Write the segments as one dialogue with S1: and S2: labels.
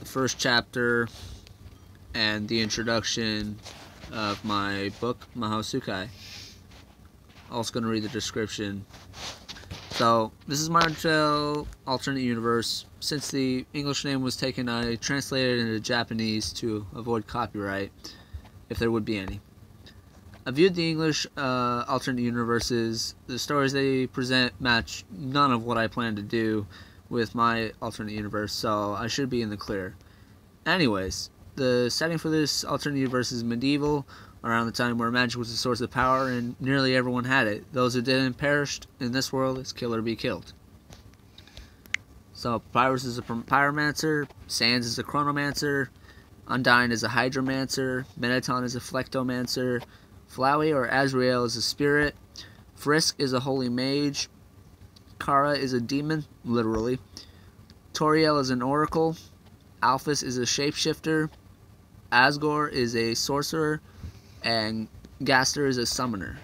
S1: first chapter and the introduction of my book, Mahōtsukai. Also going to read the description. So, this is my alternate universe. Since the English name was taken, I translated it into Japanese to avoid copyright, if there would be any. I viewed the English alternate universes. The stories they present match none of what I plan to do with my alternate universe, so I should be in the clear. Anyways, the setting for this alternate universe is medieval, around the time where magic was a source of power and nearly everyone had it. Those who didn't perished in this world is kill or be killed. So Papyrus is a pyromancer, Sans is a chronomancer, Undyne is a hydromancer, Mettaton is a flectomancer, Flowey or Azrael is a spirit, Frisk is a holy mage, Kara is a demon, literally, Toriel is an oracle, Alphys is a shapeshifter, Asgore is a sorcerer, and Gaster is a summoner.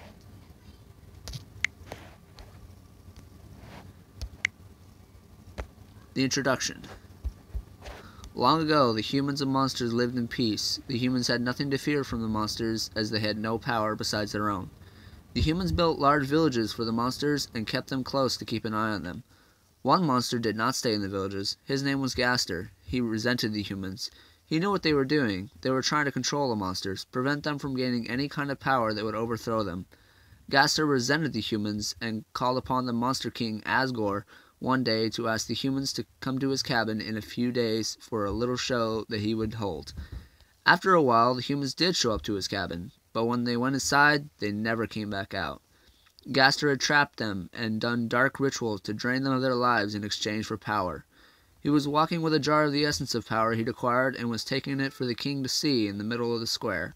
S1: The introduction. Long ago, the humans and monsters lived in peace. The humans had nothing to fear from the monsters, as they had no power besides their own. The humans built large villages for the monsters and kept them close to keep an eye on them. One monster did not stay in the villages. His name was Gaster. He resented the humans. He knew what they were doing. They were trying to control the monsters, prevent them from gaining any kind of power that would overthrow them. Gaster resented the humans and called upon the Monster King Asgore one day to ask the humans to come to his cabin in a few days for a little show that he would hold. After a while, the humans did show up to his cabin, but when they went inside, they never came back out. Gaster had trapped them and done dark rituals to drain them of their lives in exchange for power. He was walking with a jar of the essence of power he'd acquired and was taking it for the king to see in the middle of the square.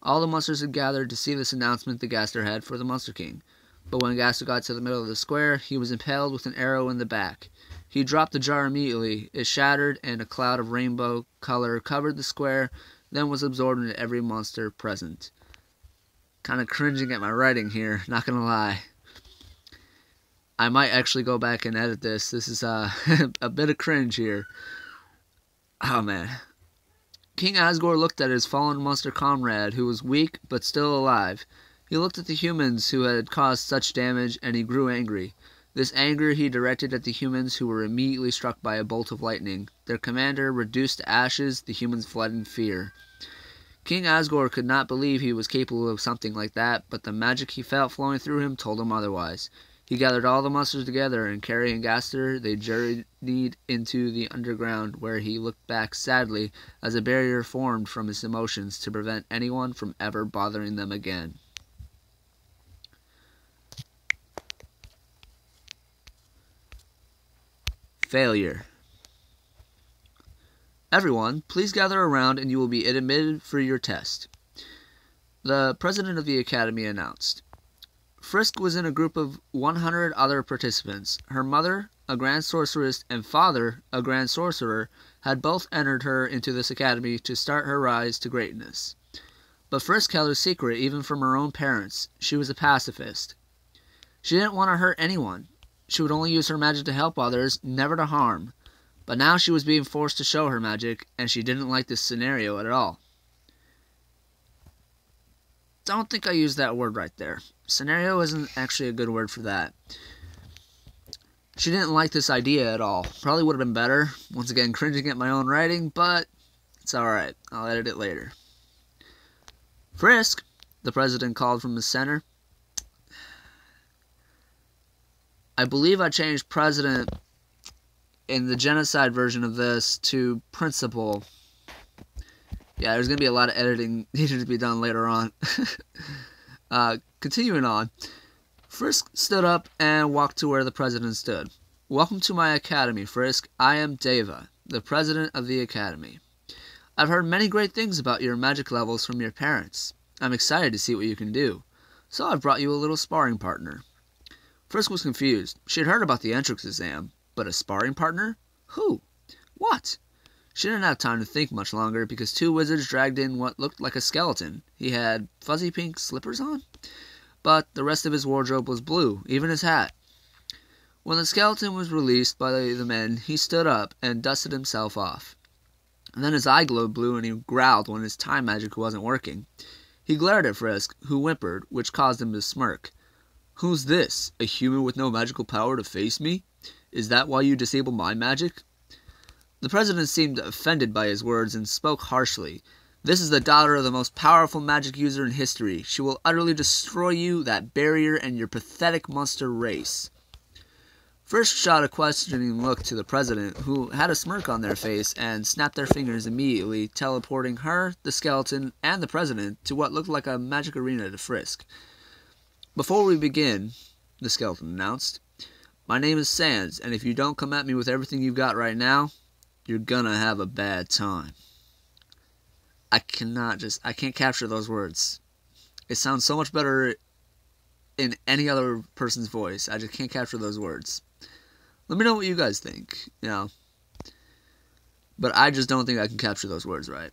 S1: All the monsters had gathered to see this announcement that Gaster had for the Monster King. But when Gaster got to the middle of the square, he was impaled with an arrow in the back. He dropped the jar immediately. It shattered, and a cloud of rainbow color covered the square, then was absorbed into every monster present. Kind of cringing at my writing here, not gonna lie. I might actually go back and edit this. This is a bit of cringe here. Oh man. King Asgore looked at his fallen monster comrade, who was weak but still alive. He looked at the humans who had caused such damage, and he grew angry. This anger he directed at the humans, who were immediately struck by a bolt of lightning. Their commander reduced to ashes, the humans fled in fear. King Asgore could not believe he was capable of something like that, but the magic he felt flowing through him told him otherwise. He gathered all the monsters together, and carrying Gaster, they journeyed into the underground, where he looked back sadly as a barrier formed from his emotions to prevent anyone from ever bothering them again. Failure. Everyone, please gather around and you will be admitted for your test. The president of the academy announced. Frisk was in a group of 100 other participants. Her mother, a grand sorceress, and father, a grand sorcerer, had both entered her into this academy to start her rise to greatness. But Frisk held a secret even from her own parents. She was a pacifist. She didn't want to hurt anyone. She would only use her magic to help others, never to harm. But now she was being forced to show her magic, and she didn't like this scenario at all. Don't think I used that word right there. Scenario isn't actually a good word for that. She didn't like this idea at all. Probably would have been better. Once again, cringing at my own writing, but it's alright. I'll edit it later. Frisk, the president called from the center. I believe I changed president in the genocide version of this to principal. Yeah, there's going to be a lot of editing needed to be done later on. Continuing on. Frisk stood up and walked to where the president stood. Welcome to my academy, Frisk. I am Deva, the president of the academy. I've heard many great things about your magic levels from your parents. I'm excited to see what you can do. So I've brought you a little sparring partner. Frisk was confused. She had heard about the entrance exam, but a sparring partner? Who? What? She didn't have time to think much longer because two wizards dragged in what looked like a skeleton. He had fuzzy pink slippers on, but the rest of his wardrobe was blue, even his hat. When the skeleton was released by the men, he stood up and dusted himself off. And then his eye glowed blue and he growled when his time magic wasn't working. He glared at Frisk, who whimpered, which caused him to smirk. "Who's this? A human with no magical power to face me? Is that why you disabled my magic?" The president seemed offended by his words and spoke harshly. "This is the daughter of the most powerful magic user in history. She will utterly destroy you, that barrier, and your pathetic monster race." Frisk shot a questioning look to the president, who had a smirk on their face and snapped their fingers immediately, teleporting her, the skeleton, and the president to what looked like a magic arena to Frisk. "Before we begin," the skeleton announced, "my name is Sans, and if you don't come at me with everything you've got right now, you're gonna have a bad time." I can't capture those words. It sounds so much better in any other person's voice. I just can't capture those words. Let me know what you guys think, But I just don't think I can capture those words right.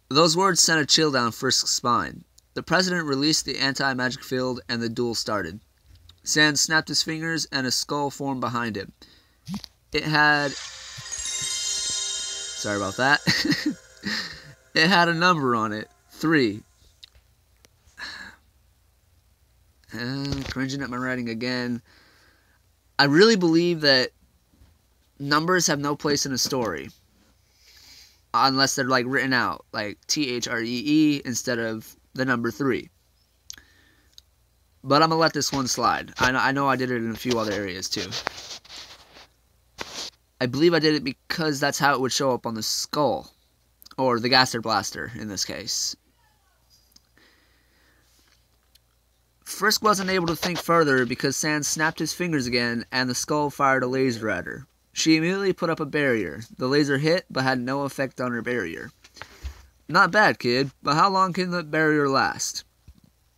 S1: Those words sent a chill down Frisk's spine. The president released the anti-magic field and the duel started. Sans snapped his fingers and a skull formed behind him. It had... Sorry about that. It had a number on it. 3. Cringing at my writing again. I really believe that numbers have no place in a story. Unless they're like written out. Like THREE instead of the number 3. But I'm going to let this one slide. I know I did it in a few other areas too. I believe I did it because that's how it would show up on the skull. Or the Gaster Blaster, in this case. Frisk wasn't able to think further because Sans snapped his fingers again and the skull fired a laser at her. She immediately put up a barrier. The laser hit, but had no effect on her barrier. "Not bad, kid, but how long can the barrier last?"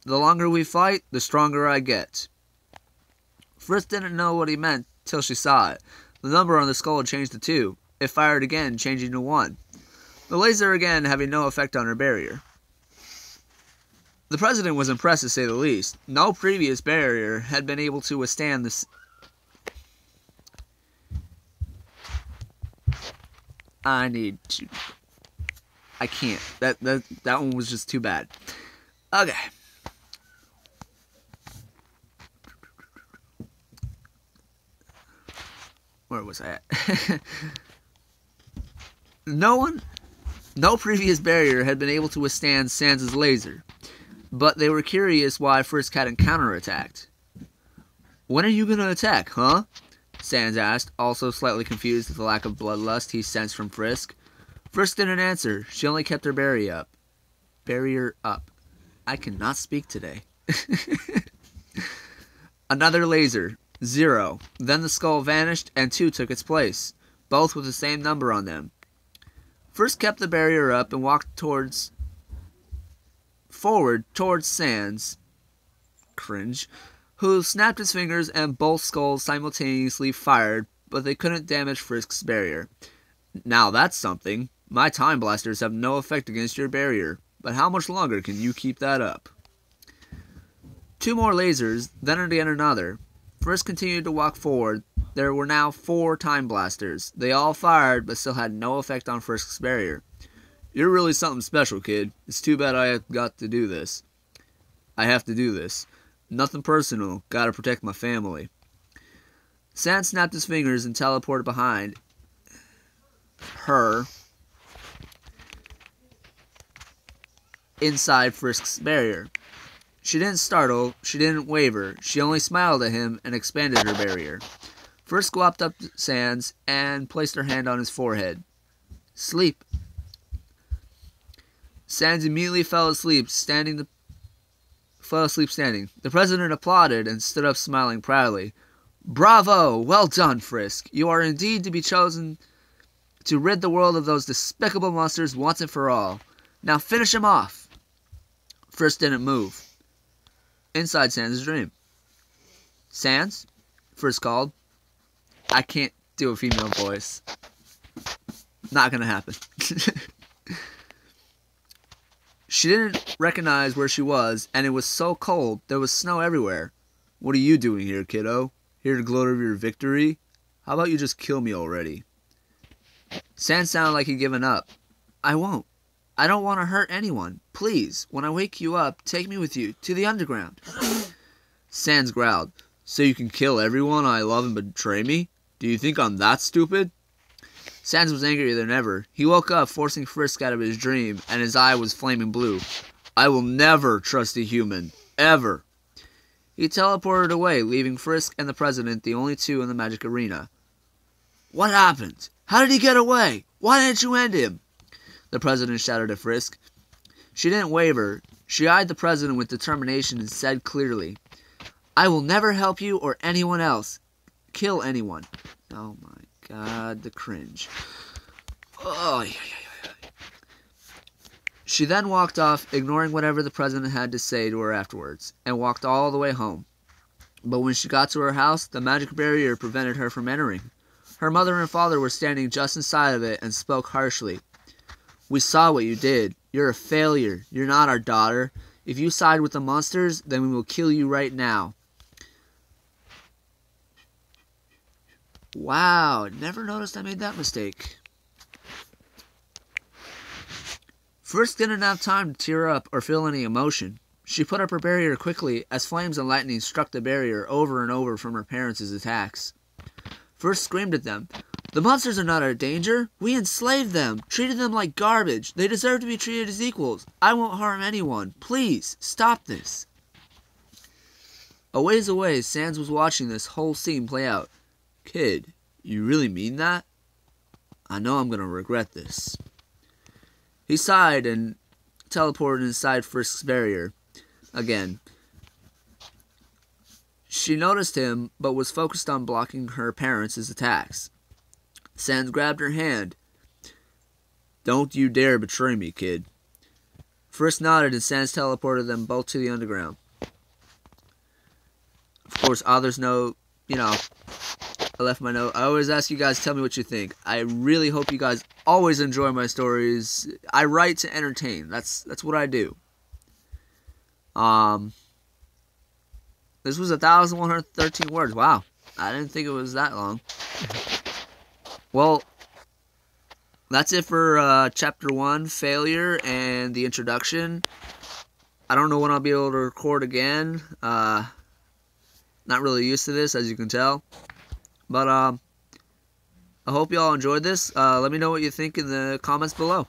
S1: "The longer we fight, the stronger I get." Frisk didn't know what he meant till she saw it. The number on the skull had changed to 2. It fired again, changing to 1. The laser again having no effect on her barrier. The president was impressed, to say the least. No previous barrier had been able to withstand this. I can't. That one was just too bad. Okay. Where was I at? No previous barrier had been able to withstand Sans' laser, but they were curious why Frisk hadn't counterattacked. "When are you going to attack, huh?" Sans asked, also slightly confused at the lack of bloodlust he sensed from Frisk. Frisk didn't answer. She only kept her barrier up. I cannot speak today. Another laser. 0. Then the skull vanished and 2 took its place, both with the same number on them. Frisk kept the barrier up and walked forward towards Sans, cringe, who snapped his fingers and both skulls simultaneously fired, but they couldn't damage Frisk's barrier. "Now that's something. My time blasters have no effect against your barrier, but how much longer can you keep that up?" 2 more lasers, then again another. Frisk continued to walk forward. There were now 4 time blasters. They all fired, but still had no effect on Frisk's barrier. "You're really something special, kid. It's too bad I have got to do this. I have to do this. Nothing personal. Gotta protect my family." Sans snapped his fingers and teleported behind her inside Frisk's barrier. She didn't startle, she didn't waver, she only smiled at him and expanded her barrier. Frisk walked up to Sans and placed her hand on his forehead. "Sleep." Sans immediately fell asleep standing. The president applauded and stood up smiling proudly. "Bravo! Well done, Frisk. You are indeed to be chosen to rid the world of those despicable monsters once and for all. Now finish him off." Frisk didn't move. Inside Sans' dream. "Sans?" Frisk called. I can't do a female voice. Not gonna happen. She didn't recognize where she was, and it was so cold, there was snow everywhere. "What are you doing here, kiddo? Here to gloat over your victory? How about you just kill me already?" Sans sounded like he'd given up. I won't. I don't want to hurt anyone. Please, when I wake you up, take me with you to the underground. Sans growled. So you can kill everyone I love and betray me? Do you think I'm that stupid? Sans was angrier than ever. He woke up, forcing Frisk out of his dream, and his eye was flaming blue. I will never trust a human. Ever. He teleported away, leaving Frisk and the President the only two in the magic arena. What happened? How did he get away? Why didn't you end him? The President shouted at Frisk. She didn't waver. She eyed the President with determination and said clearly, I will never help you or anyone else. Kill anyone. Oh my God, the cringe. Oh, yeah. She then walked off, ignoring whatever the President had to say to her afterwards, and walked all the way home. But when she got to her house, the magic barrier prevented her from entering. Her mother and father were standing just inside of it and spoke harshly. We saw what you did. You're a failure. You're not our daughter. If you side with the monsters, then we will kill you right now. Wow, never noticed I made that mistake. Frisk didn't have time to tear up or feel any emotion. She put up her barrier quickly as flames and lightning struck the barrier over and over from her parents' attacks. Frisk screamed at them. The monsters are not our danger. We enslaved them, treated them like garbage. They deserve to be treated as equals. I won't harm anyone. Please, stop this. A ways away, Sans was watching this whole scene play out. Kid, you really mean that? I know I'm going to regret this. He sighed and teleported inside Frisk's barrier again. She noticed him, but was focused on blocking her parents' attacks. Sans grabbed her hand. Don't you dare betray me, kid. Frisk nodded and Sans teleported them both to the underground. Of course, author's note, I left my note. I always ask you guys, tell me what you think. I really hope you guys always enjoy my stories. I write to entertain. That's what I do. This was 1,113 words. Wow. I didn't think it was that long. Well, that's it for Chapter 1, Failure, and the introduction. I don't know when I'll be able to record again. Not really used to this, as you can tell. But I hope you all enjoyed this. Let me know what you think in the comments below.